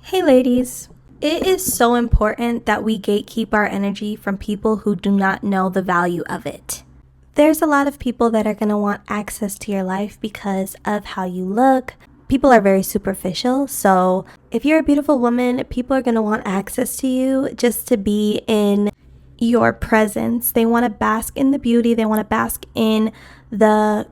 Hey ladies, it is so important that we gatekeep our energy from people who do not know the value of it. There's a lot of people that are going to want access to your life because of how you look. People are very superficial, so if you're a beautiful woman, people are going to want access to you just to be in your presence. They want to bask in the beauty, they want to bask in the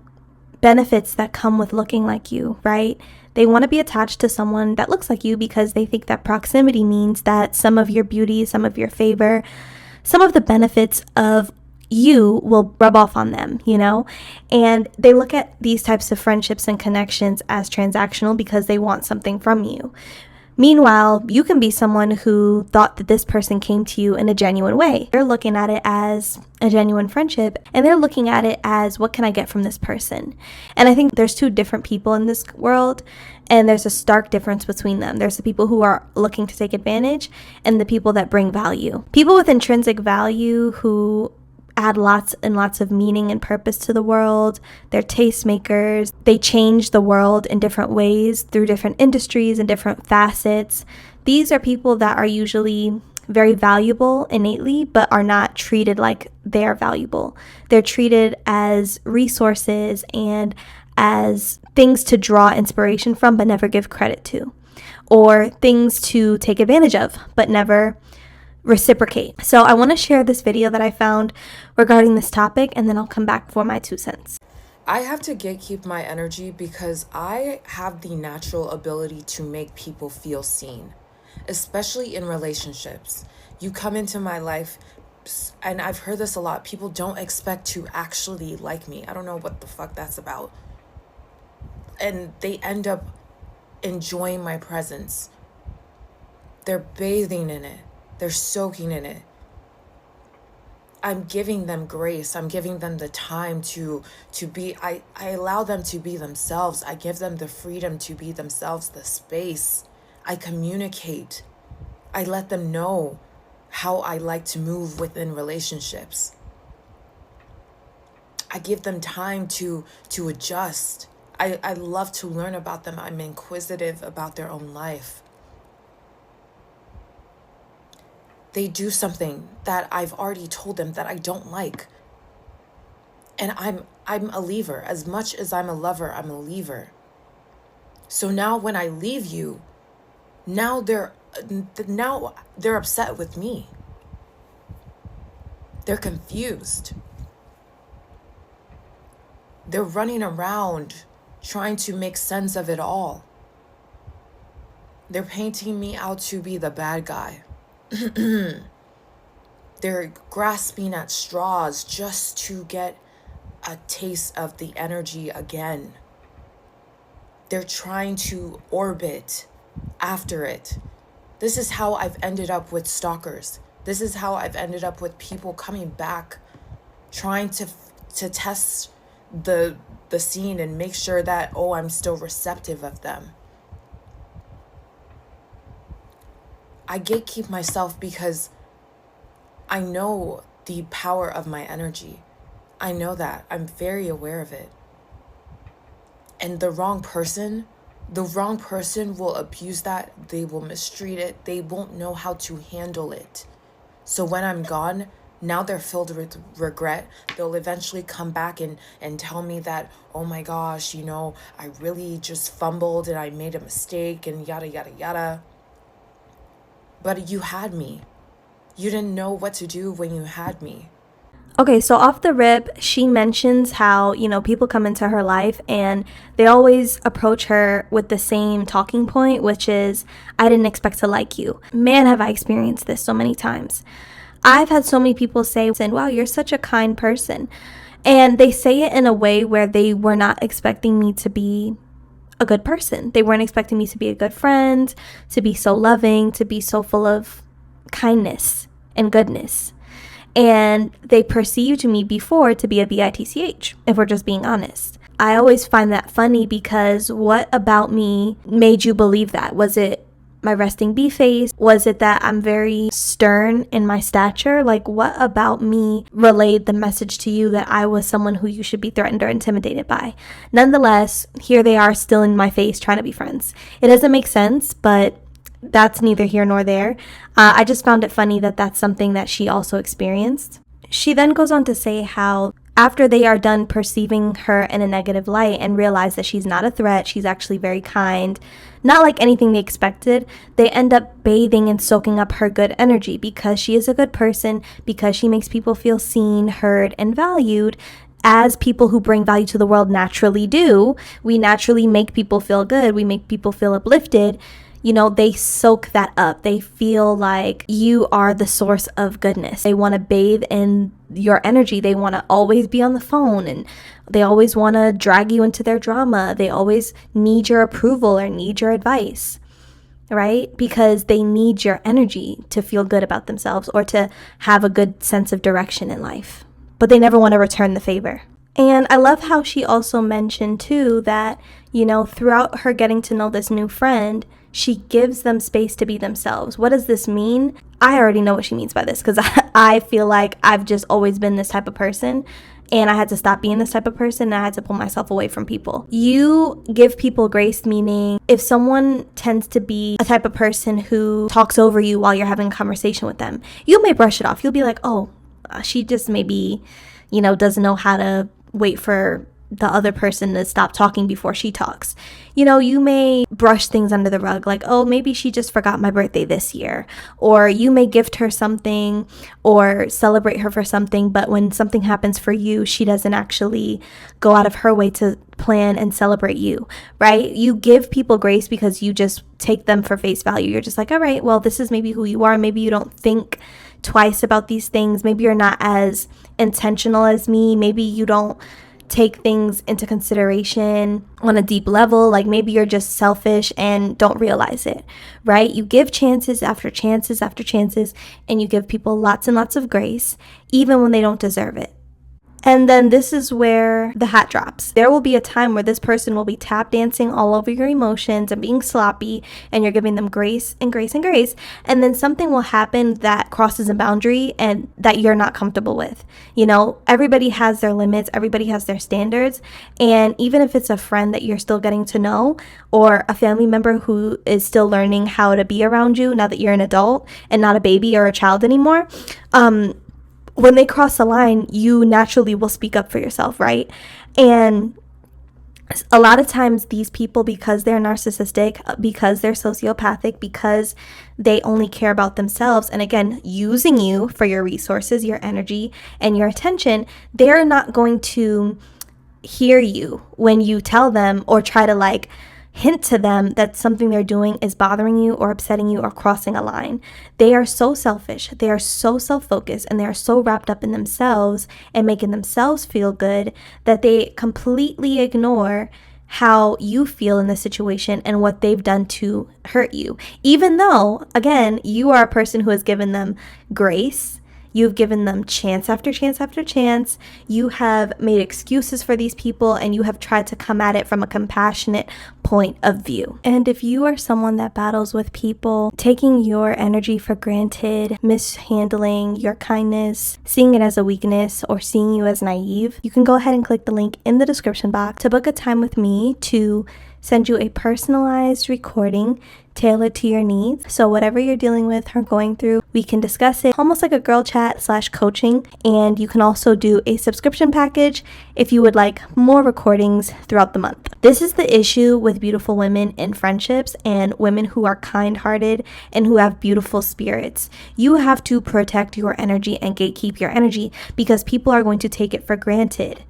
benefits that come with looking like you, right? They want to be attached to someone that looks like you because they think that proximity means that some of your beauty, some of your favor, some of the benefits of you will rub off on them, you know? And they look at these types of friendships and connections as transactional because they want something from you. Meanwhile, you can be someone who thought that this person came to you in a genuine way. They're looking at it as a genuine friendship, and they're looking at it as, what can I get from this person? And I think there's two different people in this world, and there's a stark difference between them. There's the people who are looking to take advantage, and the people that bring value. People with intrinsic value who add lots and lots of meaning and purpose to the world. They're tastemakers. They change the world in different ways through different industries and different facets. These are people that are usually very valuable innately, but are not treated like they're valuable. They're treated as resources and as things to draw inspiration from, but never give credit to, or things to take advantage of, but never reciprocate. So I want to share this video that I found regarding this topic, and then I'll come back for my 2 cents. I have to gatekeep my energy because I have the natural ability to make people feel seen, especially in relationships. You come into my life, and I've heard this a lot, people don't expect to actually like me. I don't know what the fuck that's about. And they end up enjoying my presence. They're bathing in it. They're soaking in it. I'm giving them grace. I'm giving them the time to be, I allow them to be themselves. I give them the freedom to be themselves, the space. I communicate. I let them know how I like to move within relationships. I give them time to adjust. I love to learn about them. I'm inquisitive about their own life. They do something that I've already told them that I don't like. And I'm a leaver. As much as I'm a lover, I'm a leaver. So now when I leave you, now they're upset with me. They're confused. They're running around trying to make sense of it all. They're painting me out to be the bad guy. They're grasping at straws just to get a taste of the energy again. They're trying to orbit after it. This is how I've ended up with stalkers. This is how I've ended up with people coming back, trying to test the scene and make sure that, oh, I'm still receptive of them. I gatekeep myself because I know the power of my energy. I know that. I'm very aware of it. And the wrong person will abuse that. They will mistreat it. They won't know how to handle it. So when I'm gone, now they're filled with regret. They'll eventually come back and tell me that, oh my gosh, I really just fumbled and I made a mistake and yada, yada, yada. But you had me. You didn't know what to do when you had me. Okay, so off the rip, she mentions how, people come into her life and they always approach her with the same talking point, which is, I didn't expect to like you. Man, have I experienced this so many times. I've had so many people say, wow, you're such a kind person. And they say it in a way where they were not expecting me to be a good person. They weren't expecting me to be a good friend, to be so loving, to be so full of kindness and goodness. And they perceived me before to be a bitch, if we're just being honest. I always find that funny because what about me made you believe that? Was it my resting bee face? Was it that I'm very stern in my stature? Like, what about me relayed the message to you that I was someone who you should be threatened or intimidated by? Nonetheless, here they are still in my face trying to be friends. It doesn't make sense, but that's neither here nor there. I just found it funny that that's something that she also experienced. She then goes on to say how after they are done perceiving her in a negative light and realize that she's not a threat, she's actually very kind, not like anything they expected, they end up bathing and soaking up her good energy because she is a good person, because she makes people feel seen, heard, and valued. As people who bring value to the world naturally do, we naturally make people feel good, we make people feel uplifted. They soak that up. They feel like you are the source of goodness. They want to bathe in your energy. They want to always be on the phone, and they always want to drag you into their drama. They always need your approval or need your advice, right? Because they need your energy to feel good about themselves or to have a good sense of direction in life. But they never want to return the favor. And I love how she also mentioned too that, throughout her getting to know this new friend, she gives them space to be themselves. What does this mean? I already know what she means by this because I feel like I've just always been this type of person, and I had to stop being this type of person, and I had to pull myself away from people. You give people grace, meaning if someone tends to be a type of person who talks over you while you're having a conversation with them, you may brush it off. You'll be like, oh, she just maybe, doesn't know how to wait for the other person to stop talking before she talks. You may brush things under the rug, like, oh, maybe she just forgot my birthday this year. Or you may gift her something or celebrate her for something, but when something happens for you, she doesn't actually go out of her way to plan and celebrate you, right? You give people grace because you just take them for face value. You're just like, all right, well, this is maybe who you are. Maybe you don't think twice about these things. Maybe you're not as intentional as me. Maybe you don't take things into consideration on a deep level. Like maybe you're just selfish and don't realize it, right? You give chances after chances after chances, and you give people lots and lots of grace, even when they don't deserve it. And then this is where the hat drops. There will be a time where this person will be tap dancing all over your emotions and being sloppy, and you're giving them grace and grace and grace. And then something will happen that crosses a boundary and that you're not comfortable with. Everybody has their limits, everybody has their standards. And even if it's a friend that you're still getting to know, or a family member who is still learning how to be around you now that you're an adult and not a baby or a child anymore, when they cross the line, you naturally will speak up for yourself, right? And a lot of times these people, because they're narcissistic, because they're sociopathic, because they only care about themselves, and again, using you for your resources, your energy, and your attention, they're not going to hear you when you tell them or try to hint to them that something they're doing is bothering you or upsetting you or crossing a line. They are so selfish, they are so self-focused, and they are so wrapped up in themselves and making themselves feel good that they completely ignore how you feel in the situation and what they've done to hurt you. Even though, again, you are a person who has given them grace, you've given them chance after chance after chance. You have made excuses for these people, and you have tried to come at it from a compassionate point of view. And if you are someone that battles with people taking your energy for granted, mishandling your kindness, seeing it as a weakness, or seeing you as naive, you can go ahead and click the link in the description box to book a time with me to send you a personalized recording tailored to your needs. So whatever you're dealing with or going through, we can discuss it almost like a girl chat / coaching. And you can also do a subscription package if you would like more recordings throughout the month. This is the issue with beautiful women in friendships and women who are kind-hearted and who have beautiful spirits. You have to protect your energy and gatekeep your energy because people are going to take it for granted.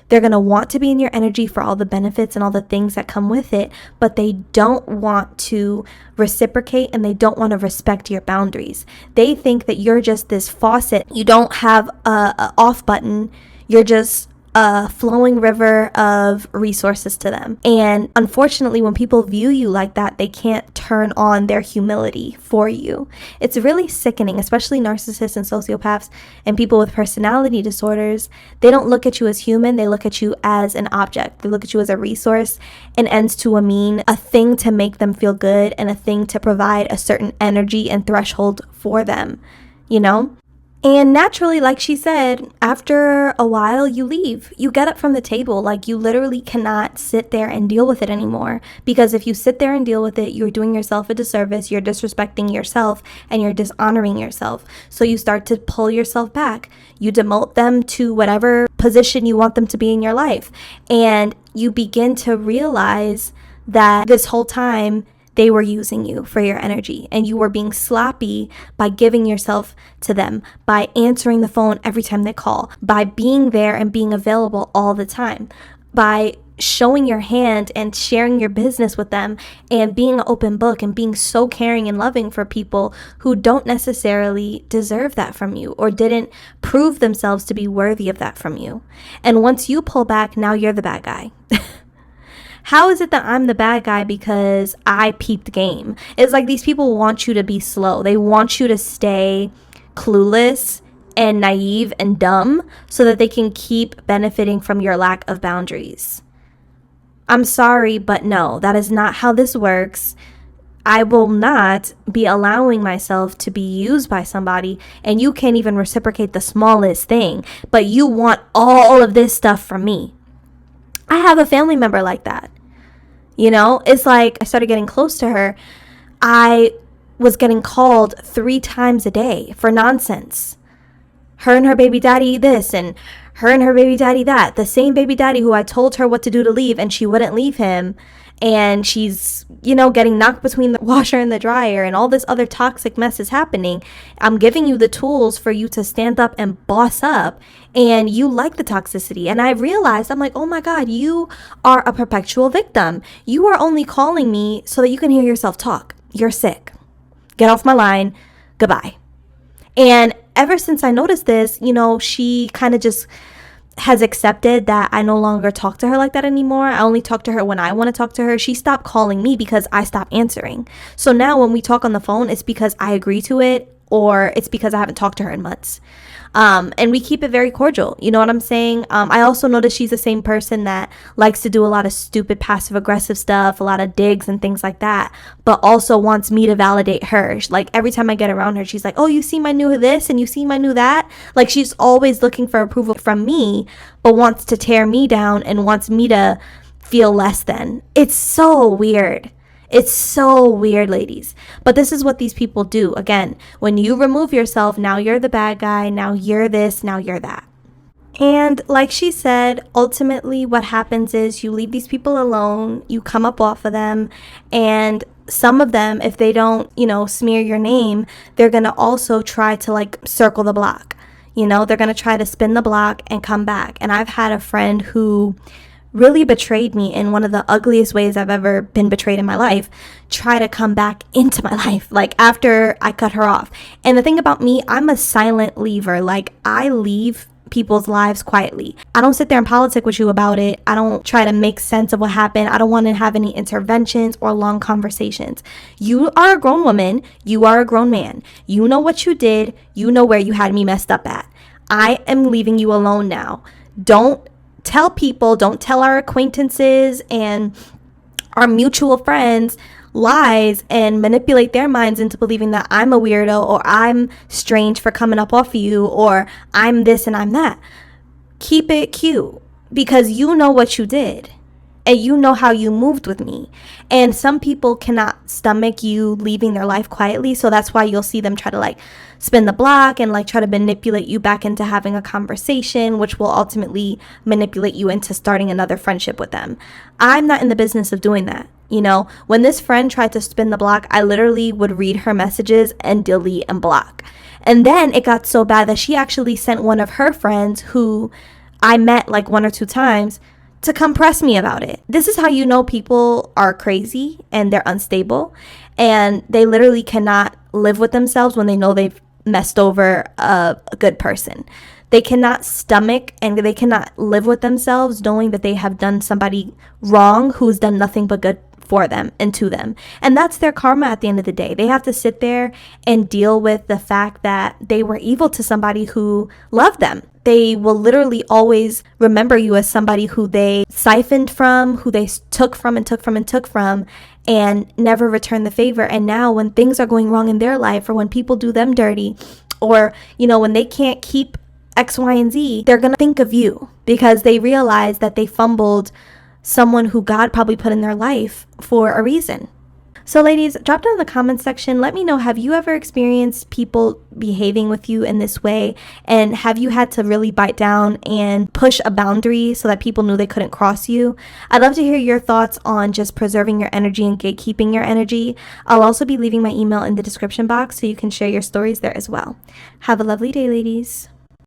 They're going to want to be in your energy for all the benefits and all the things that come with it, but they don't want to reciprocate and they don't want to respect your boundaries. They think that you're just this faucet. You don't have a off button. You're just a flowing river of resources to them. And unfortunately, when people view you like that, they can't turn on their humility for you. It's really sickening, especially narcissists and sociopaths and people with personality disorders. They don't look at you as human. They look at you as an object. They look at you as a resource, an ends to a mean, a thing to make them feel good, and a thing to provide a certain energy and threshold for them, And naturally, like she said, after a while, you leave. You get up from the table. Like, you literally cannot sit there and deal with it anymore. Because if you sit there and deal with it, you're doing yourself a disservice, you're disrespecting yourself, and you're dishonoring yourself. So you start to pull yourself back. You demote them to whatever position you want them to be in your life. And you begin to realize that this whole time, they were using you for your energy, and you were being sloppy by giving yourself to them, by answering the phone every time they call, by being there and being available all the time, by showing your hand and sharing your business with them and being an open book and being so caring and loving for people who don't necessarily deserve that from you or didn't prove themselves to be worthy of that from you. And once you pull back, now you're the bad guy. How is it that I'm the bad guy because I peeped game? It's like these people want you to be slow. They want you to stay clueless and naive and dumb so that they can keep benefiting from your lack of boundaries. I'm sorry, but no, that is not how this works. I will not be allowing myself to be used by somebody, and you can't even reciprocate the smallest thing, but you want all of this stuff from me. I have a family member like that. You know, it's like I started getting close to her. I was getting called 3 times a day for nonsense. Her and her baby daddy this, and her and her baby daddy that. The same baby daddy who I told her what to do to leave, and she wouldn't leave him. And she's, getting knocked between the washer and the dryer, and all this other toxic mess is happening. I'm giving you the tools for you to stand up and boss up, and you like the toxicity. And I realized, I'm like, oh my God, you are a perpetual victim. You are only calling me so that you can hear yourself talk. You're sick. Get off my line. Goodbye. And ever since I noticed this, she kind of just has accepted that I no longer talk to her like that anymore. I only talk to her when I want to talk to her. She stopped calling me because I stopped answering. So now when we talk on the phone, it's because I agree to it, or it's because I haven't talked to her in months. And we keep it very cordial. You know what I'm saying? I also notice she's the same person that likes to do a lot of stupid passive aggressive stuff, a lot of digs and things like that, but also wants me to validate her. Like every time I get around her, she's like, oh, you see my new this and you see my new that. Like she's always looking for approval from me, but wants to tear me down and wants me to feel less than. It's so weird. It's so weird, ladies. But this is what these people do. Again, when you remove yourself, now you're the bad guy, now you're this, now you're that. And like she said, ultimately what happens is you leave these people alone, you come up off of them, and some of them, if they don't, smear your name, they're going to also try to circle the block. They're going to try to spin the block and come back. And I've had a friend who really betrayed me in one of the ugliest ways I've ever been betrayed in my life, try to come back into my life, after I cut her off. And the thing about me, I'm a silent leaver. I leave people's lives quietly. I don't sit there and politic with you about it. I don't try to make sense of what happened. I don't want to have any interventions or long conversations. You are a grown woman. You are a grown man. You know what you did. You know where you had me messed up at. I am leaving you alone now. Don't tell our acquaintances and our mutual friends lies and manipulate their minds into believing that I'm a weirdo or I'm strange for coming up off of you or I'm this and I'm that. Keep it cute because you know what you did and you know how you moved with me. And some people cannot stomach you leaving their life quietly. So that's why you'll see them try to spin the block and try to manipulate you back into having a conversation, which will ultimately manipulate you into starting another friendship with them. I'm not in the business of doing that. When this friend tried to spin the block, I literally would read her messages and delete and block. And then it got so bad that she actually sent one of her friends who I met 1 or 2 times to come press me about it. This is how you know people are crazy and they're unstable and they literally cannot live with themselves when they know they've messed over a good person. They cannot stomach and they cannot live with themselves knowing that they have done somebody wrong who's done nothing but good for them and to them. And that's their karma at the end of the day. They have to sit there and deal with the fact that they were evil to somebody who loved them. They will literally always remember you as somebody who they siphoned from, who they took from and took from and took from, and never return the favor. And now when things are going wrong in their life or when people do them dirty, Or, when they can't keep X, Y, and Z, they're going to think of you because they realize that they fumbled someone who God probably put in their life for a reason. So ladies, drop down in the comments section. Let me know, have you ever experienced people behaving with you in this way? And have you had to really bite down and push a boundary so that people knew they couldn't cross you? I'd love to hear your thoughts on just preserving your energy and gatekeeping your energy. I'll also be leaving my email in the description box so you can share your stories there as well. Have a lovely day, ladies.